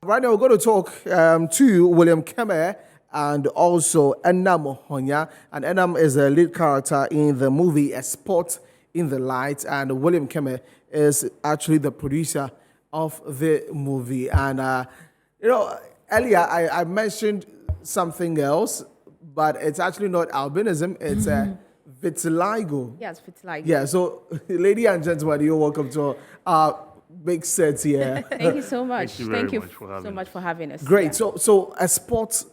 Right now, we're going to talk to William Kemeh and also Enam Honya. And Enam is a lead character in the movie A Spot in the Light. And William Kemeh is actually the producer of the movie. And, earlier I mentioned something else, but it's actually not albinism, it's vitiligo. Yes, vitiligo. Yeah, so, ladies and gentlemen, you're welcome to our big set here. Thank you so much. Thank you so much for having us. Great. Yeah. So A Spot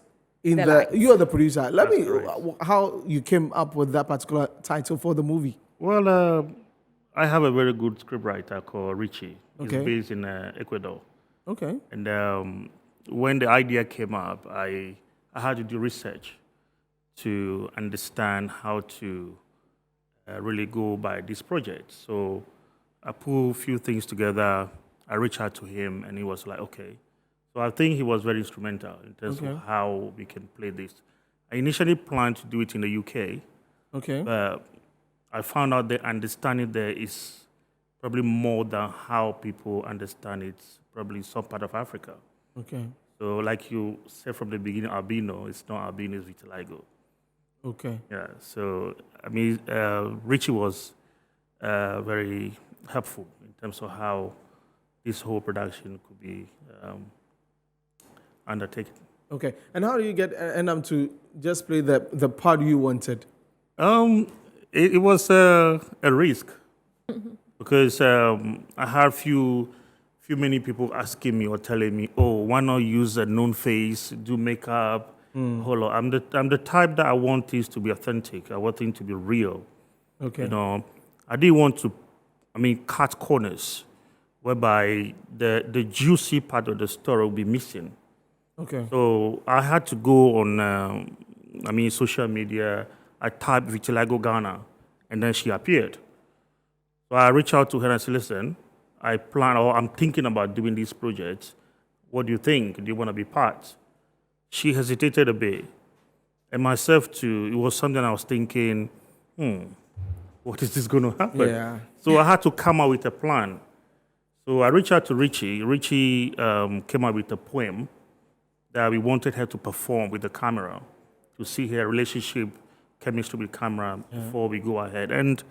in The the Light. you're the producer. Let That's me correct. how you came up with that particular title for the movie. Well, I have a very good scriptwriter called Richie. He's Okay. based in Ecuador. Okay. And when the idea came up, I had to do research to understand how to really go by this project. So I put a few things together. I reached out to him, and he was like, okay. So I think he was very instrumental in terms of how we can play this. I initially planned to do it in the UK, Okay. but I found out the understanding there is probably more than how people understand it, probably in some part of Africa. Okay. So like you said from the beginning, albino, it's not albino, it's vitiligo. Okay. Yeah, so I mean, Richie was very helpful in terms of how this whole production could be undertaken. Okay. And how do you get Enam to just play the part you wanted? It was a risk because I had many people asking me or telling me, "Oh, why not use a known face, do makeup?" Hold on, I'm the type that I want things to be authentic. I want things to be real. Okay. You know, I didn't want to, cut corners whereby the juicy part of the story will be missing. Okay. So I had to go on, social media. I typed Vitiligo Ghana, and then she appeared. So I reached out to her and I said, listen, I'm thinking about doing this project. What do you think? Do you want to be part? She hesitated a bit. And myself too, it was something I was thinking, what is this going to happen? Yeah. So I had to come up with a plan. So I reached out to Richie. Richie came up with a poem that we wanted her to perform with the camera to see her relationship, chemistry with camera before we go ahead. And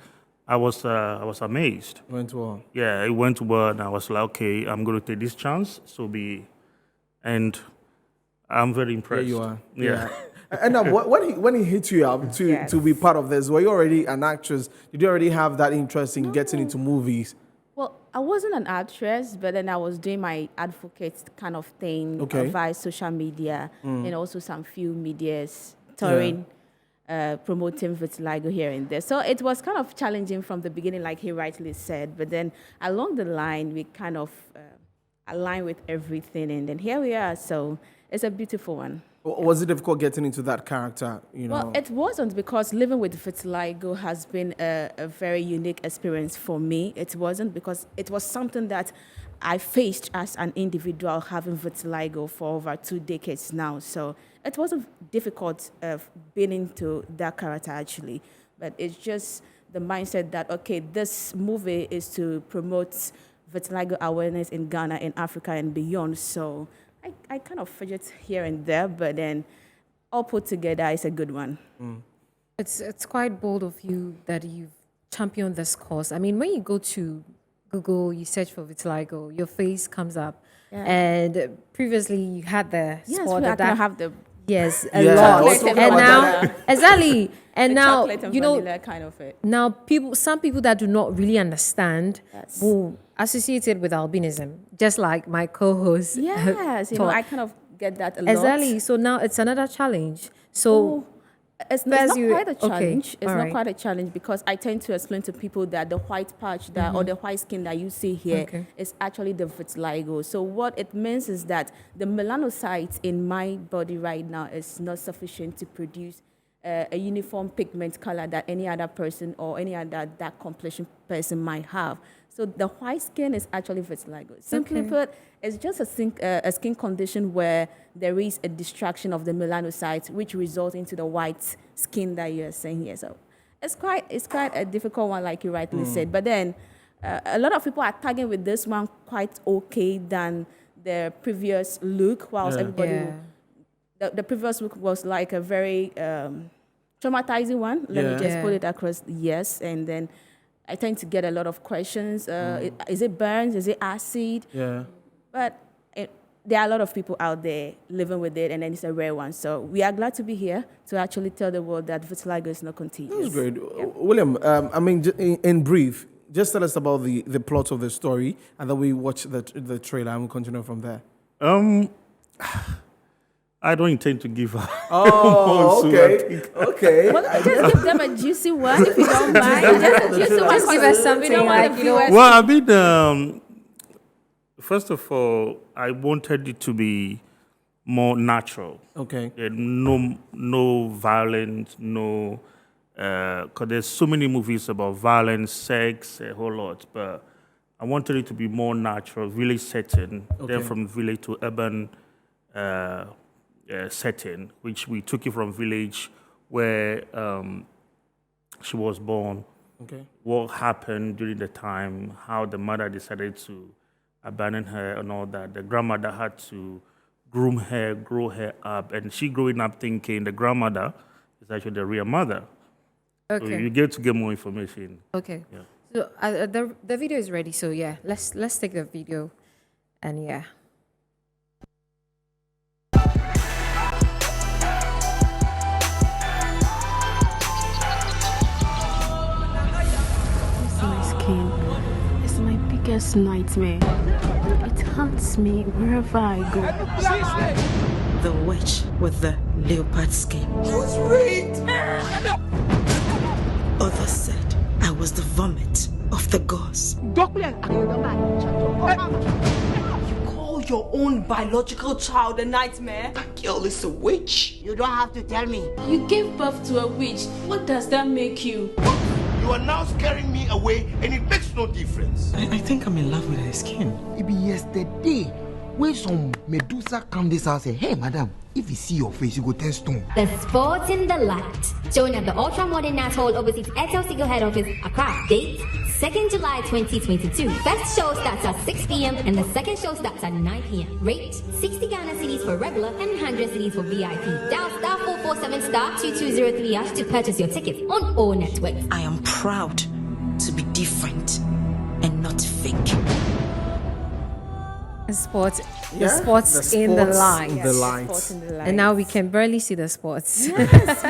I was amazed. Went well. Yeah, it went well, and I was like, okay, I'm going to take this chance. And I'm very impressed. There you are. Yeah. And now, when he hit you up to be part of this, were you already an actress? Did you already have that interest in getting into movies? Well, I wasn't an actress, but then I was doing my advocate kind of thing via social media and also some few medias touring, promoting vitiligo here and there. So it was kind of challenging from the beginning, like he rightly said. But then along the line, we kind of align with everything, and then here we are. So it's a beautiful one. Was it difficult getting into that character? Well, it wasn't, because living with vitiligo has been a very unique experience for me. It wasn't, because it was something that I faced as an individual having vitiligo for over 2 decades now. So it wasn't difficult being into that character actually, but it's just the mindset that, okay, this movie is to promote vitiligo awareness in Ghana and Africa and beyond. So I kind of fidget here and there, but then all put together, it's a good one. It's quite bold of you that you've championed this cause. I mean, when you go to Google, you search for vitiligo, your face comes up. Yeah. And previously you had the spot I kind of have the yes, a Yeah, lot. I was talking And about now that. exactly. And the now chocolate and you know vanilla kind of it. now some people that do not really understand Yes. will associate it with albinism, just like my co-host. Yes, taught. I kind of get that a lot. Exactly. So now it's another challenge. So Oh, it's not First you- quite a okay, challenge. It's all not right. quite a challenge, because I tend to explain to people that the white patch that or the white skin that you see here is Okay. actually the vitiligo. So what it means is that the melanocytes in my body right now is not sufficient to produce a uniform pigment color that any other person or any other dark complexion person might have. So the white skin is actually vitiligo. Simply Okay. put, it's just a skin condition where there is a distraction of the melanocytes, which results into the white skin that you're seeing here. So it's quite a difficult one, like you rightly said. But then a lot of people are tagging with this one quite okay than the previous look, whilst Yeah. everybody, the previous look was like a very traumatizing one. Let me just put it across the years, and then I tend to get a lot of questions. Is it burns? Is it acid? Yeah. But there are a lot of people out there living with it, and then it's a rare one. So we are glad to be here to actually tell the world that vitiligo is not contagious. That's great. William, I mean, in brief, just tell us about the plot of the story, and then we watch the trailer and we'll continue from there. I don't intend to give her. Oh, okay. Okay. Well, just give them a juicy one if you don't mind. Just a juicy one. Just give us something We don't want like, the viewers. Well, I mean, first of all, I wanted it to be more natural. Okay. No violence, no. Because there's so many movies about violence, sex, a whole lot. But I wanted it to be more natural, village setting. Then from village to urban setting, which we took it from village where she was born. Okay. What happened during the time, how the mother decided to abandon her and all that. The grandmother had to groom her, grow her up, and she growing up thinking the grandmother is actually the real mother. So Okay. you get to get more information. Okay. Yeah. So the video is ready. So yeah, let's take the video, and yeah. My skin is my biggest nightmare. It haunts me wherever I go. The witch with the leopard skin. Others said I was the vomit of the gods. You call your own biological child a nightmare? That girl is a witch. You don't have to tell me. You gave birth to a witch. What does that make you? You are now scaring me away, and it makes no difference. I think I'm in love with her skin. It be yesterday when some Medusa come this house and say, hey madam, if you see your face, you go 10 stone. The Sport in the Light, showing at the ultra-modern National Overseas Airtel Signal Head Office, Accra. Date, 2nd July 2022. First show starts at 6 p.m. and the second show starts at 9 p.m. Rate, 60 Ghana cedis for regular and 100 cedis for VIP. Dial star 447 star 2203 hash to purchase your tickets on all networks. I am proud to be different and not fake. The sports, Yeah, sports in the light. in the light. Sports in the light. And now we can barely see the sports. Yes,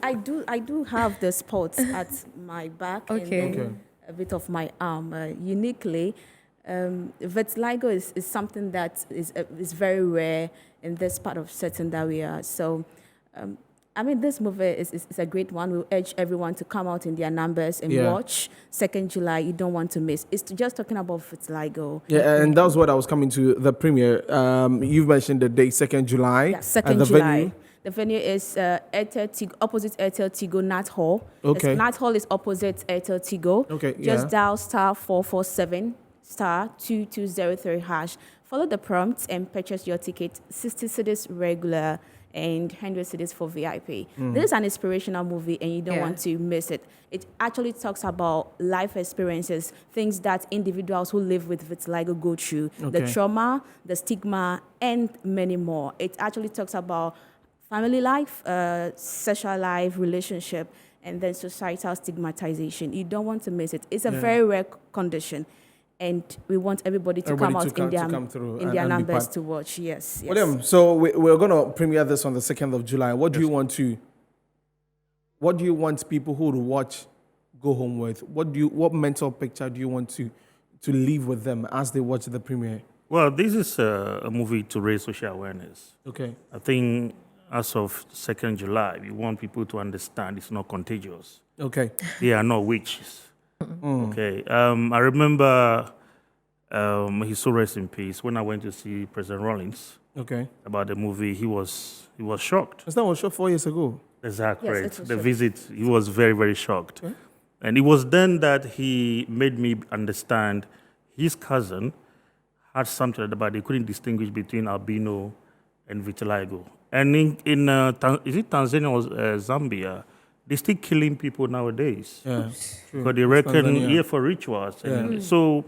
I do have the spots at my back Okay. and then a bit of my arm. Uniquely, vitiligo is something that is very rare in this part of setting that we are. So, I mean, this movie is a great one. We'll urge everyone to come out in their numbers and watch 2nd July. You don't want to miss. It's just talking about vitiligo. Yeah, and that was what I was coming to the premiere. You've mentioned the date, 2nd July. Yeah, 2nd the July. venue. The venue is Airtel Tigo, opposite Airtel Tigo Nat Hall. Okay. Nat Hall is opposite Airtel Tigo. Okay, Just yeah. dial star 447 star 2203 hash. Follow the prompts and purchase your ticket. 60 cedis regular and 100 cedis for VIP. This is an inspirational movie, and you don't want to miss it. It actually talks about life experiences, things that individuals who live with vitiligo go through, the Okay. trauma, the stigma, and many more. It actually talks about family life, sexual life, relationship, and then societal stigmatization. You don't want to miss it. It's a very rare condition, and we want everybody to come out in their and be numbers part. to watch. Yes. William, so we're going to premiere this on the 2nd of July. What do you want people who will watch go home with? What mental picture do you want to leave with them as they watch the premiere? Well, this is a movie to raise social awareness. Okay. I think as of 2nd July, we want people to understand it's not contagious. Okay. They are not witches. Okay. I remember, he so rest in peace, when I went to see President Rawlings Okay. about the movie, he was shocked. That was shot 4 years ago. Exactly. Yes, Right. it was The shocked. visit, he was very, very shocked. And it was then that he made me understand his cousin had something about they couldn't distinguish between albino and vitiligo. And is it Tanzania or Zambia? They're still killing people nowadays. Yeah. Because they reckon, Tanzania. for rituals. And so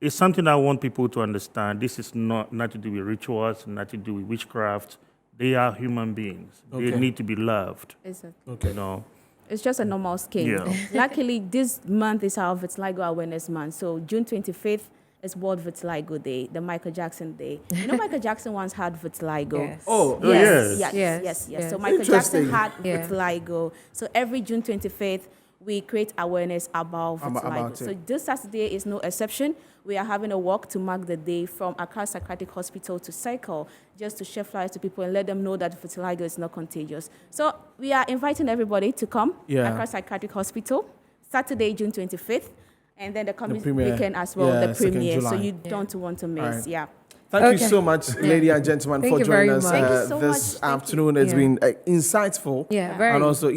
it's something I want people to understand. This is not to do with rituals, not to do with witchcraft. They are human beings. They need to be loved. Exactly. Okay. You know. It's just a normal scheme. Yeah. Luckily, this month is our Vitiligo Awareness Month. So June 25th is World Vitiligo Day, the Michael Jackson Day. You know, Michael Jackson once had vitiligo. Yes. Oh, Yes. So Michael Jackson Interesting. had vitiligo. So every June 25th, we create awareness about vitiligo. About So it. this Saturday is no exception. We are having a walk to mark the day from Accra Psychiatric Hospital to Cycle, just to share flyers to people and let them know that vitiligo is not contagious. So we are inviting everybody to come, Accra Psychiatric Hospital, Saturday, June 25th, and then the coming premiere. weekend as well, Yeah, the 2nd premiere. So July. you don't want to miss. Right. Yeah. Thank you so much, ladies and gentlemen, Thank for you joining very us much. Thank you so this much. Thank afternoon. It's been insightful. Yeah, very. And also,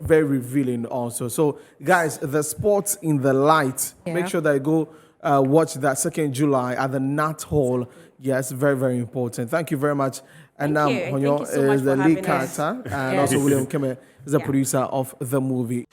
very revealing also. So, guys, the sports in the light, make sure that you go watch that 2nd July at the Nat Hall. Yes, very, very important. Thank you very much. And now, you. Honya Thank you so much is the for lead having us. character, and also William Kemeh is the producer of the movie.